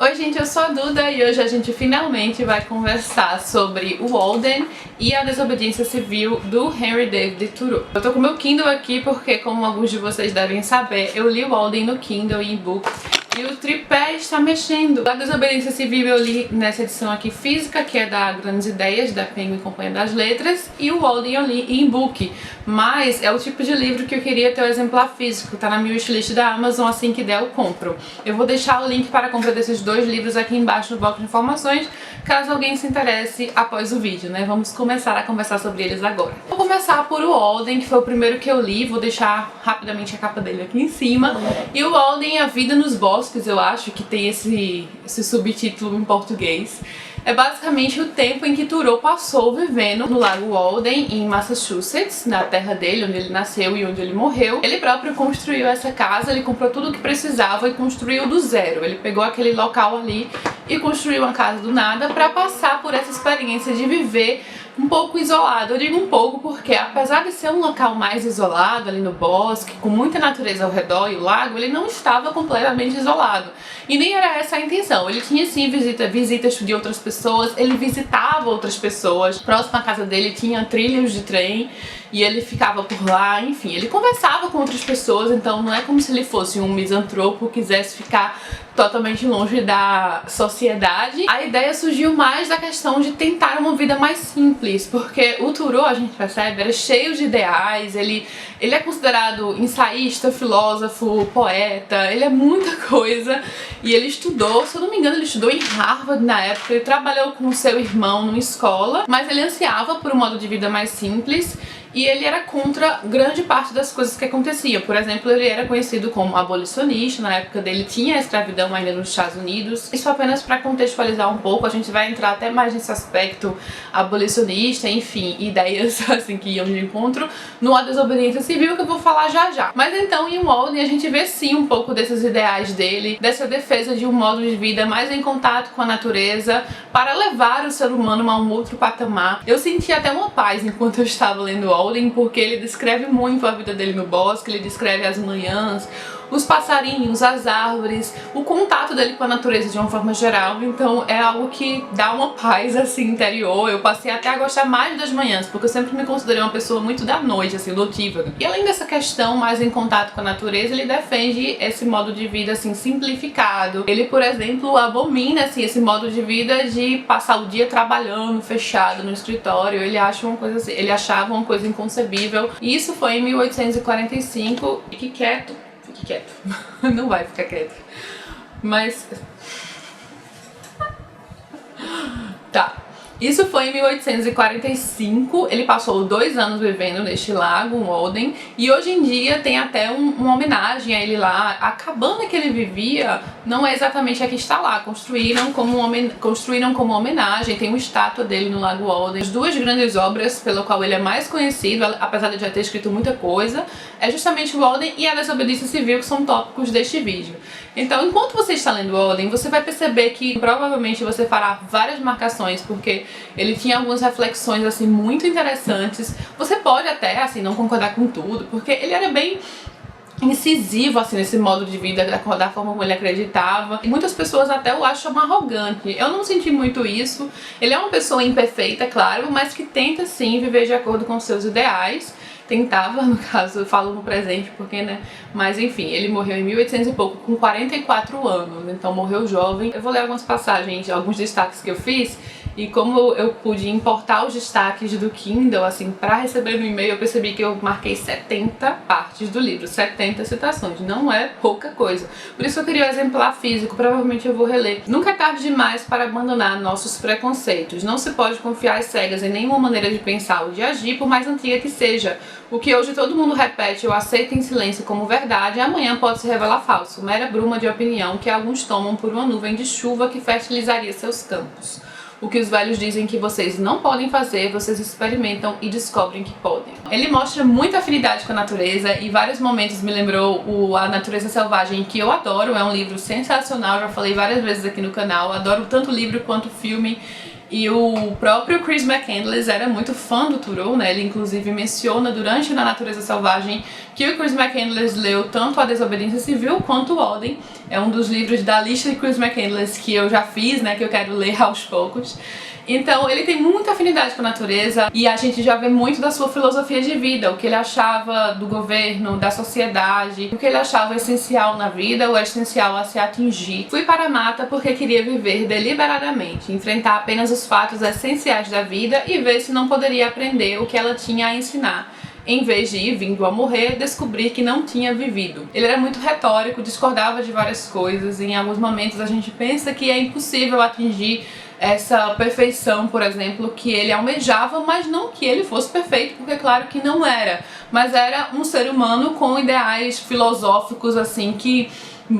Oi gente, eu sou a Duda e hoje a gente finalmente vai conversar sobre o Walden e a desobediência civil do Henry David Thoreau. Eu tô com o meu Kindle aqui porque, como alguns de vocês devem saber, eu li o Walden no Kindle e e-book e o tripé está mexendo. A desobediência civil eu li nessa edição aqui física, que é da Grandes Ideias, da Penguin e Companhia das Letras, e o Walden eu li em e-book, mas é o tipo de livro que eu queria ter o exemplar físico, tá na minha wishlist da Amazon, assim que der eu compro. Eu vou deixar o link para a compra desses dois livros aqui embaixo no box de informações, caso alguém se interesse após o vídeo, né? Vamos começar a conversar sobre eles agora. Vou começar por o Walden, que foi o primeiro que eu li, vou deixar rapidamente a capa dele aqui em cima. E o Walden, A Vida nos Bosques, eu acho que tem esse subtítulo em português. É basicamente o tempo em que Thoreau passou vivendo no Lago Walden, em Massachusetts, na terra dele, onde ele nasceu e onde ele morreu. Ele próprio construiu essa casa, ele comprou tudo o que precisava e construiu do zero. Ele pegou aquele local ali e construiu uma casa do nada para passar por essa experiência de viver um pouco isolado. Eu digo um pouco porque, apesar de ser um local mais isolado, ali no bosque, com muita natureza ao redor e o lago, ele não estava completamente isolado. E nem era essa a intenção. Ele tinha sim visitas de outras pessoas, ele visitava outras pessoas. Próximo à casa dele tinha trilhos de trem e ele ficava por lá, enfim, ele conversava com outras pessoas, então não é como se ele fosse um misantropo, quisesse ficar totalmente longe da sociedade. A ideia surgiu mais da questão de tentar uma vida mais simples, porque o Thoreau, a gente percebe, era cheio de ideais, ele é considerado ensaísta, filósofo, poeta, ele é muita coisa, e ele estudou, se eu não me engano, ele estudou em Harvard na época, ele trabalhou com seu irmão numa escola, mas ele ansiava por um modo de vida mais simples, e ele era contra grande parte das coisas que aconteciam. Por exemplo, ele era conhecido como abolicionista, na época dele tinha a escravidão ainda nos Estados Unidos. Isso apenas para contextualizar um pouco, a gente vai entrar até mais nesse aspecto abolicionista, enfim, ideias assim que iam de encontro no A Desobediência Civil, que eu vou falar já já. Mas então, em Walden, a gente vê sim um pouco desses ideais dele, dessa defesa de um modo de vida mais em contato com a natureza, para levar o ser humano a um outro patamar. Eu senti até uma paz enquanto eu estava lendo Walden, porque ele descreve muito a vida dele no bosque, ele descreve as manhãs, os passarinhos, as árvores, o contato dele com a natureza de uma forma geral. Então é algo que dá uma paz assim interior. Eu passei até a gostar mais das manhãs, porque eu sempre me considerei uma pessoa muito da noite, assim, notívaga. E além dessa questão mais em contato com a natureza, ele defende esse modo de vida assim simplificado. Ele, por exemplo, abomina assim esse modo de vida de passar o dia trabalhando fechado no escritório. Ele acha uma coisa assim, ele achava uma coisa inconcebível. E isso foi em 1845. Fique quieto. Fique quieto. Não vai ficar quieto. Mas... Tá. Isso foi em 1845, ele passou 2 anos vivendo neste lago, Walden, e hoje em dia tem até uma homenagem a ele lá. A cabana que ele vivia não é exatamente a que está lá, construíram como homenagem, tem uma estátua dele no lago Walden. As 2 grandes obras pelo qual ele é mais conhecido, apesar de já ter escrito muita coisa, é justamente o Walden e A Desobediência Civil, que são tópicos deste vídeo. Então, enquanto você está lendo Walden, você vai perceber que provavelmente você fará várias marcações, porque ele tinha algumas reflexões assim muito interessantes. Você pode até assim não concordar com tudo, porque ele era bem incisivo assim nesse modo de vida, da forma como ele acreditava. E muitas pessoas até o acham arrogante. Eu não senti muito isso. Ele é uma pessoa imperfeita, claro, mas que tenta sim viver de acordo com seus ideais. Tentava, no caso, eu falo no presente porque, né, mas enfim, ele morreu em 1800 e pouco, com 44 anos, então morreu jovem. Eu vou ler algumas passagens, alguns destaques que eu fiz, e como eu pude importar os destaques do Kindle, assim, pra receber no e-mail, eu percebi que eu marquei 70 partes do livro, 70 citações, não é pouca coisa. Por isso eu queria o exemplar físico, provavelmente eu vou reler. Nunca é tarde demais para abandonar nossos preconceitos. Não se pode confiar às cegas em nenhuma maneira de pensar ou de agir, por mais antiga que seja. O que hoje todo mundo repete ou aceita em silêncio como verdade, amanhã pode se revelar falso, mera bruma de opinião que alguns tomam por uma nuvem de chuva que fertilizaria seus campos. O que os velhos dizem que vocês não podem fazer, vocês experimentam e descobrem que podem. Ele mostra muita afinidade com a natureza e vários momentos me lembrou A Natureza Selvagem, que eu adoro, é um livro sensacional, já falei várias vezes aqui no canal, adoro tanto o livro quanto o filme. E o próprio Chris McCandless era muito fã do Thoreau, né? Ele inclusive menciona durante Na Natureza Selvagem que o Chris McCandless leu tanto A Desobediência Civil quanto o Walden. É um dos livros da lista de Chris McCandless que eu já fiz, né? Que eu quero ler aos poucos. Então ele tem muita afinidade com a natureza e a gente já vê muito da sua filosofia de vida, o que ele achava do governo, da sociedade, o que ele achava essencial na vida, o essencial a se atingir. Fui para a mata porque queria viver deliberadamente, enfrentar apenas os fatos essenciais da vida e ver se não poderia aprender o que ela tinha a ensinar. Em vez de ir vindo a morrer, descobrir que não tinha vivido. Ele era muito retórico, discordava de várias coisas, e em alguns momentos a gente pensa que é impossível atingir essa perfeição, por exemplo, que ele almejava, mas não que ele fosse perfeito, porque claro que não era, mas era um ser humano com ideais filosóficos assim que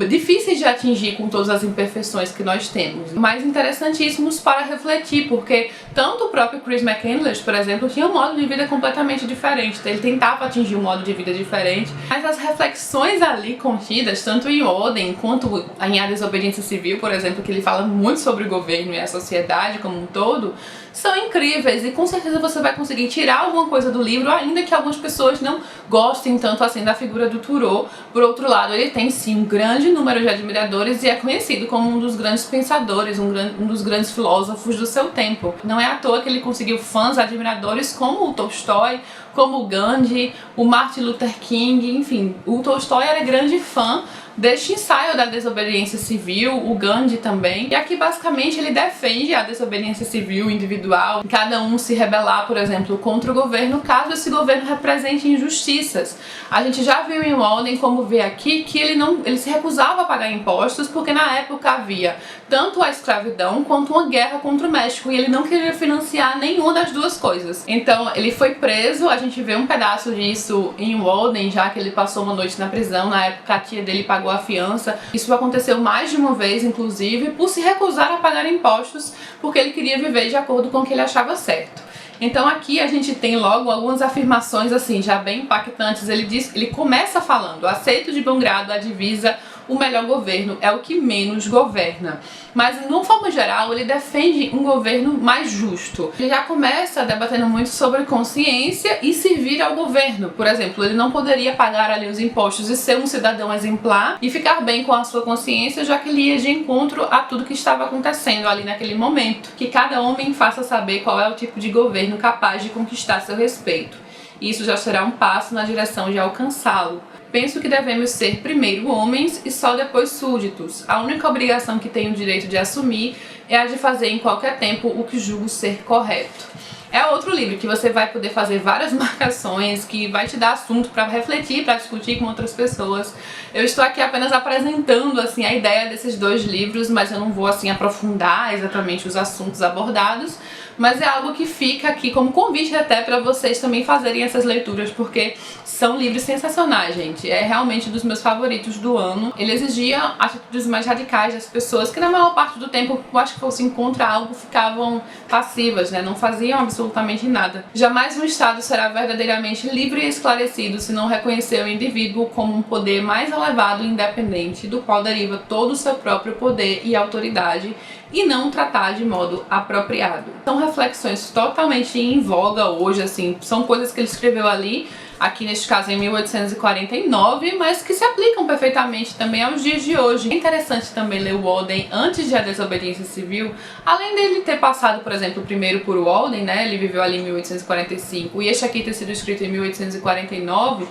difíceis de atingir com todas as imperfeições que nós temos, mas interessantíssimos para refletir, porque tanto o próprio Chris McCandless, por exemplo, tinha um modo de vida completamente diferente, ele tentava atingir um modo de vida diferente, mas as reflexões ali contidas, tanto em Walden quanto em A Desobediência Civil, por exemplo, que ele fala muito sobre o governo e a sociedade como um todo, são incríveis e com certeza você vai conseguir tirar alguma coisa do livro, ainda que algumas pessoas não gostem tanto assim da figura do Thoreau. Por outro lado, ele tem sim um grande número de admiradores e é conhecido como um dos grandes pensadores, um dos grandes filósofos do seu tempo. Não é à toa que ele conseguiu fãs admiradores como o Tolstói, como o Gandhi, o Martin Luther King, enfim, o Tolstói era grande fã deste ensaio da desobediência civil, o Gandhi também, e aqui basicamente ele defende a desobediência civil individual, cada um se rebelar, por exemplo, contra o governo, caso esse governo represente injustiças. A gente já viu em Walden, como vê aqui, que ele se recusava a pagar impostos, porque na época havia tanto a escravidão quanto uma guerra contra o México, e ele não queria financiar nenhuma das duas coisas. Então ele foi preso, a gente vê um pedaço disso em Walden, já que ele passou uma noite na prisão, na época a tia dele pagou a fiança. Isso aconteceu mais de uma vez, inclusive, por se recusar a pagar impostos, porque ele queria viver de acordo com o que ele achava certo. Então aqui a gente tem logo algumas afirmações assim, já bem impactantes. Ele começa falando: aceito de bom grado a divisa, o melhor governo é o que menos governa. Mas, de uma forma geral, ele defende um governo mais justo. Ele já começa debatendo muito sobre consciência e servir ao governo. Por exemplo, ele não poderia pagar ali os impostos e ser um cidadão exemplar e ficar bem com a sua consciência, já que ele ia de encontro a tudo que estava acontecendo ali naquele momento. Que cada homem faça saber qual é o tipo de governo capaz de conquistar seu respeito. Isso já será um passo na direção de alcançá-lo. Penso que devemos ser primeiro homens e só depois súditos. A única obrigação que tenho o direito de assumir é a de fazer em qualquer tempo o que julgo ser correto. É outro livro que você vai poder fazer várias marcações, que vai te dar assunto para refletir, para discutir com outras pessoas. Eu estou aqui apenas apresentando assim a ideia desses dois livros, mas eu não vou assim aprofundar exatamente os assuntos abordados. Mas é algo que fica aqui como convite até para vocês também fazerem essas leituras, porque são livros sensacionais, gente. É realmente dos meus favoritos do ano. Ele exigia atitudes mais radicais das pessoas, que na maior parte do tempo, eu acho que fosse contra algo, ficavam passivas, né? Não faziam absolutamente nada. Jamais um Estado será verdadeiramente livre e esclarecido se não reconhecer o indivíduo como um poder mais elevado e independente, do qual deriva todo o seu próprio poder e autoridade, e não tratar de modo apropriado. São reflexões totalmente em voga hoje, assim, são coisas que ele escreveu ali, aqui neste caso em 1849, mas que se aplicam perfeitamente também aos dias de hoje. É interessante também ler o Walden antes de A Desobediência Civil, além dele ter passado, por exemplo, primeiro por Walden, né, ele viveu ali em 1845, e este aqui ter sido escrito em 1849,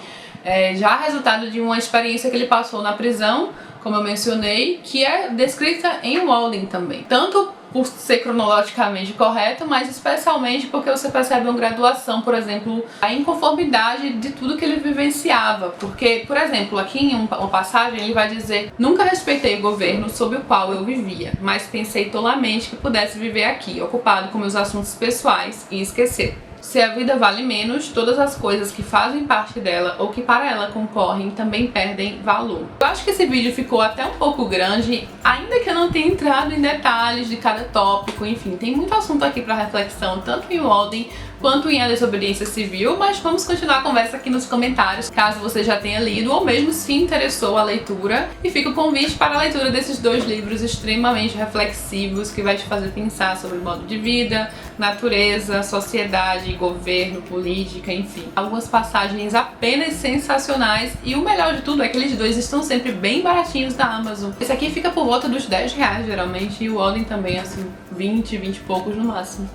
já resultado de uma experiência que ele passou na prisão, como eu mencionei, que é descrita em Walden também. Tanto por ser cronologicamente correto, mas especialmente porque você percebe uma graduação, por exemplo, a inconformidade de tudo que ele vivenciava. Porque, por exemplo, aqui em uma passagem ele vai dizer: nunca respeitei o governo sob o qual eu vivia, mas pensei tolamente que pudesse viver aqui, ocupado com meus assuntos pessoais, e esquecer. Se a vida vale menos, todas as coisas que fazem parte dela ou que para ela concorrem também perdem valor. Eu acho que esse vídeo ficou até um pouco grande, ainda que eu não tenha entrado em detalhes de cada tópico, enfim, tem muito assunto aqui para reflexão, tanto em Walden quanto em A Desobediência Civil, mas vamos continuar a conversa aqui nos comentários, caso você já tenha lido ou mesmo se interessou a leitura. E fica o convite para a leitura desses dois livros extremamente reflexivos que vai te fazer pensar sobre modo de vida, natureza, sociedade, governo, política, enfim. Algumas passagens apenas sensacionais e o melhor de tudo é que eles dois estão sempre bem baratinhos na Amazon. Esse aqui fica por volta dos R$10 geralmente e o Walden também, assim, 20 e poucos no máximo.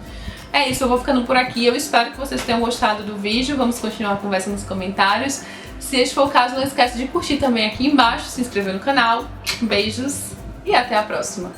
É isso, eu vou ficando por aqui. Eu espero que vocês tenham gostado do vídeo. Vamos continuar a conversa nos comentários. Se este for o caso, não esquece de curtir também aqui embaixo, se inscrever no canal. Beijos e até a próxima!